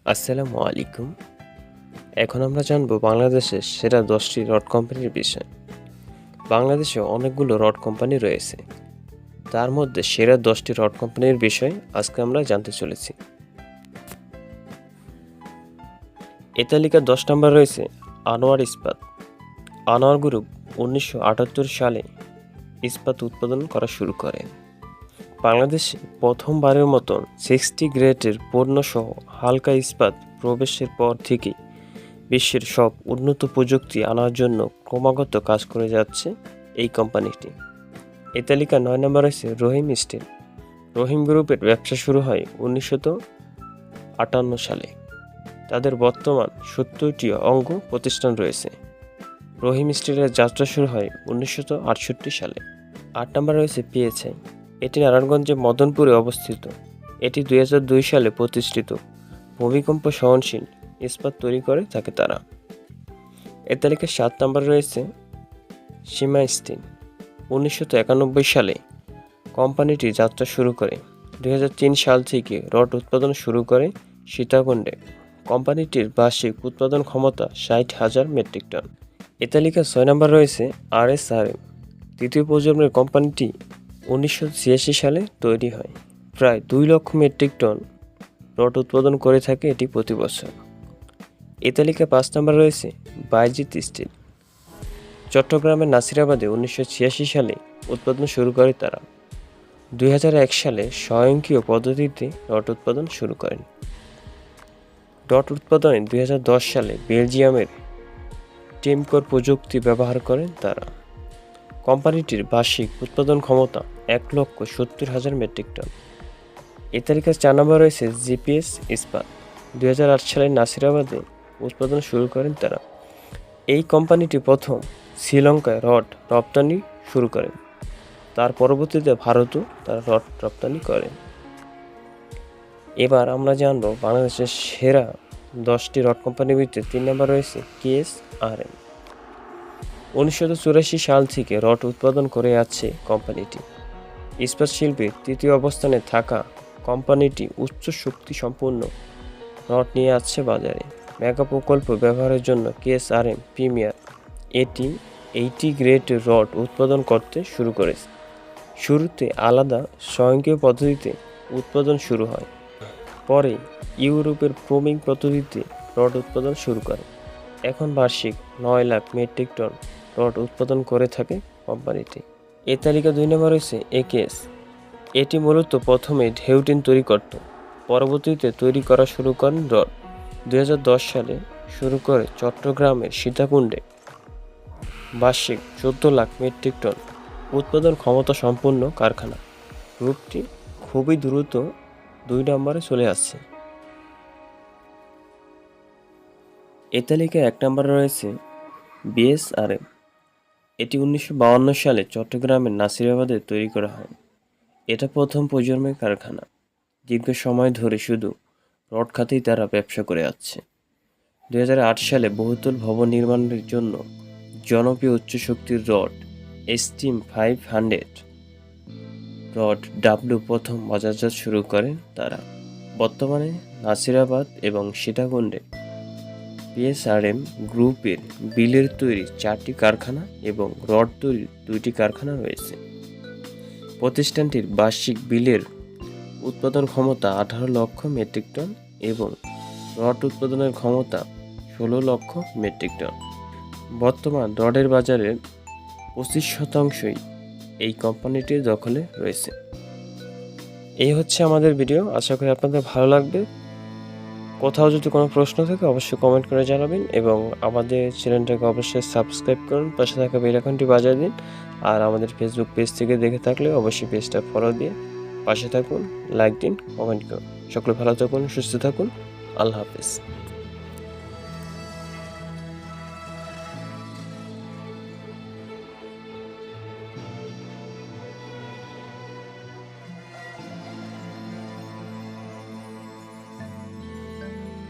আসসালামু আলাইকুম। এখন আমরা জানব বাংলাদেশের সেরা 10টি রড কোম্পানির বিষয়। বাংলাদেশে অনেকগুলো রড কোম্পানি রয়েছে, তার মধ্যে সেরা 10টি রড কোম্পানির বিষয় আজকে আমরা জানতে চলেছি। এ তালিকার 10 নম্বর রয়েছে আনোয়ার ইস্পাত। আনোয়ার গ্রুপ 1978 সালে ইস্পাত উৎপাদন করা শুরু করে। বাংলাদেশে প্রথমবারের মতন 60 গ্রেডের পণ্যসহ হালকা ইস্পাত প্রবেশের পর থেকেই বিশ্বের সব উন্নত প্রযুক্তি আনার জন্য ক্রমাগত কাজ করে যাচ্ছে এই কোম্পানিটি। এই তালিকা 9 নম্বর আছে রহিম স্টিল। রহিম গ্রুপের ব্যবসা শুরু হয় 1958 সালে। তাদের বর্তমান 70টি অঙ্গ প্রতিষ্ঠান রয়েছে। রহিম স্টিলের যাত্রা শুরু হয় 1968 সালে। 8 নম্বর রয়েছে পিএসআই। এটি নারায়ণগঞ্জে মদনপুরে অবস্থিত। এটি 2002 সালে প্রতিষ্ঠিত। ভূমিকম্প সহনশীল ইস্পাত তৈরি করে থাকে তারা। এ তালিকায় 7 নম্বর রয়েছে সীমা স্টিল। 1991 সালে কোম্পানিটি যাত্রা শুরু করে। 2003 সাল থেকে রড উৎপাদন শুরু করে সীতাকুণ্ডে। কোম্পানিটির বার্ষিক উৎপাদন ক্ষমতা 60,000 মেট্রিক টন। এ তালিকায় 6 নম্বর রয়েছে আরএসআরএম। তৃতীয় প্রজন্মের কোম্পানিটি 1986 সালে তৈরি হয়। প্রায় 2 লক্ষ মেট্রিক টন রড উৎপাদন করে থাকে এটি প্রতি বছর। এ তালিকায় 5 নম্বর রয়েছে বাইজিৎ স্টিল। চট্টগ্রামের নাসিরাবাদে 1986 সালে উৎপাদন শুরু করে তারা। 2001 সালে স্বয়ংক্রিয় পদ্ধতিতে রড উৎপাদন শুরু করেন। রড উৎপাদনে 2010 সালে বেলজিয়ামের টিমকোর প্রযুক্তি ব্যবহার করেন তারা। কোম্পানিটির বার্ষিক উৎপাদন ক্ষমতা 1,70,000 মেট্রিক টন। এ তালিকায় 4 নম্বর রয়েছে জিপিএস ইস্পাত। 2008 সালে নাসিরাবাদে উৎপাদন শুরু করেন তারা। এই কোম্পানিটি প্রথম শ্রীলঙ্কায় রড রপ্তানি শুরু করেন। তার পরবর্তীতে ভারতও তারা রড রপ্তানি করেন। এবার আমরা জানব বাংলাদেশের সেরা 10টি রড কোম্পানির ভিতরে 3 নম্বর রয়েছে কেএসআরএম। 1984 সাল থেকে রড উৎপাদন করে আছে কোম্পানিটি। ইস্পাত শিল্পে তৃতীয় অবস্থানে থাকা কোম্পানিটি উচ্চ শক্তি সম্পন্ন রড নিয়ে আসছে বাজারে। মেগা প্রকল্প ব্যবহারের জন্য কেএসআরএম প্রিমিয়ার 80 গ্রেড রড উৎপাদন করতে শুরু করেছে। শুরুতে আলাদা স্বয়ংক্রিয় পদ্ধতিতে উৎপাদন শুরু হয়, পরে ইউরোপের প্রোমিং পদ্ধতিতে রড উৎপাদন শুরু করে। এখন বার্ষিক 9 লাখ মেট্রিক টন রড উৎপাদন করে থাকে কোম্পানিটি। এ তালিকা 2 নম্বর রয়েছে একেএস। এটি মূলত প্রথমে ঢেউটিন তৈরি করত, পরবর্তীতে তৈরি করা শুরু করেন রড। 2010 সালে শুরু করে চট্টগ্রামের সীতাকুণ্ডে বার্ষিক 14 লাখ মেট্রিক টন উৎপাদন ক্ষমতা সম্পন্ন কারখানা। গ্রুপটি খুবই দ্রুত 2 নম্বরে চলে আসছে। এ তালিকায় 1 নম্বরে রয়েছে বিএসআরএম। এটি 1952 সালে চট্টগ্রামের নাসিরাবাদে তৈরি করা হয়। এটা প্রথম প্রজন্মের কারখানা। দীর্ঘ সময় ধরে শুধু রড খাতেই তারা ব্যবসা করে আসছে। 2008 সালে বহুতল ভবন নির্মাণের জন্য জনপ্রিয় উচ্চ শক্তির রড স্টিম 500 রড ডাব্লু প্রথম বাজারজাত শুরু করেন তারা। বর্তমানে নাসিরাবাদ এবং সীতাকুণ্ডে বিএসআরএম গ্রুপের বিলের তৈরি 4টি কারখানা এবং রড তৈরির 2টি কারখানা রয়েছে। প্রতিষ্ঠানটির বার্ষিক বিলের উৎপাদন ক্ষমতা 18 লক্ষ মেট্রিক টন এবং রড উৎপাদনের ক্ষমতা 16 লক্ষ মেট্রিক টন। বর্তমান রডের বাজারের 25% এই কোম্পানিটির দখলে রয়েছে। এই হচ্ছে আমাদের ভিডিও। আশা করি আপনাদের ভালো লাগবে। কোথাও যদি কোনো প্রশ্ন থাকে অবশ্যই কমেন্ট করে জানাবেন এবং আমাদের চ্যানেলটাকে অবশ্যই সাবস্ক্রাইব করুন, পাশে থাকা বেল আইকনটি বাজিয়ে দিন। আর আমাদের ফেসবুক পেজ থেকে দেখে থাকলে অবশ্যই পেজটা ফলো দিয়ে পাশে থাকুন, লাইক দিন, কমেন্ট করুন। সকলে ভালো থাকুন, সুস্থ থাকুন। আল্লাহ হাফেজ।